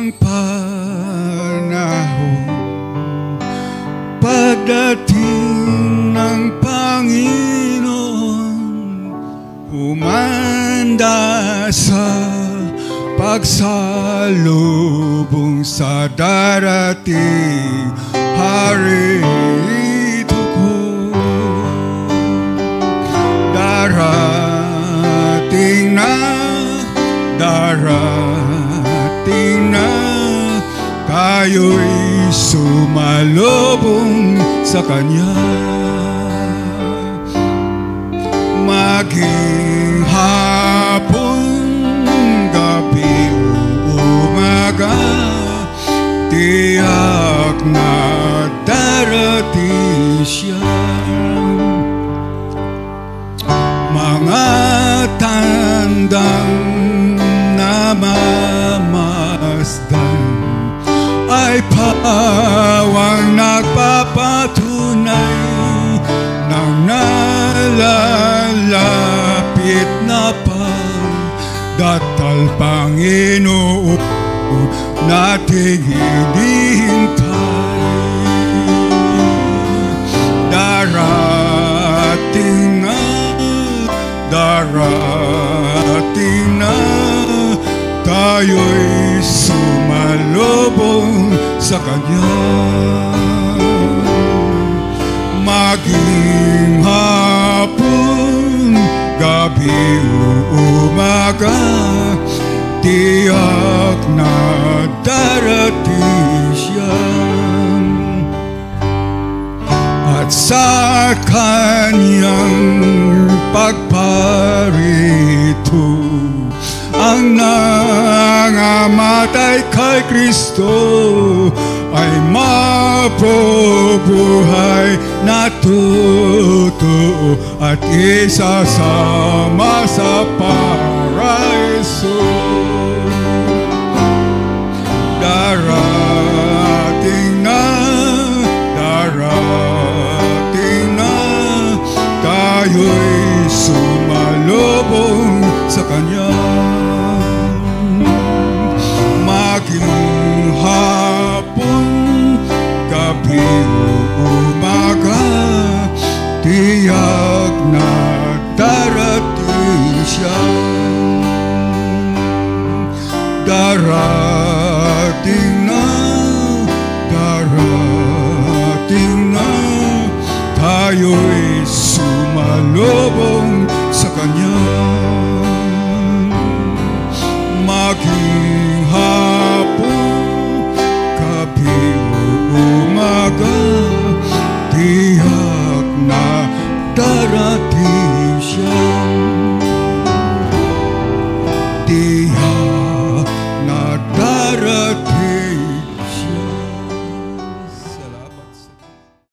ang panahon, pagdating ng Panginoon, humanda sa pagsalubong sa darating hari. Ito ko darating na, tayo'y sumalubong sa Kanya. Maging hapon, gabi, umaga, tiyak na darating siya. Mga tandang namamasdan ay pawang nagpapatunay ng nalalapit na pagdatal Panginoon nating hinihintay. Darating na, tayo'y sumalubong sa Kanya. Maging hapon, gabi, umaga, tiyak na darating siya. At sa Kanyang pagparito, ang nangamatay kay Kristo ay mapubuhay na totoo at isasama sa paraiso. Darating na, tayo'y sumalubong sa Kanya. Maging hapon, gabi, umaga, tiyak na darating siya. Darating na, tayo'y sumalubong sa Kanya. Maging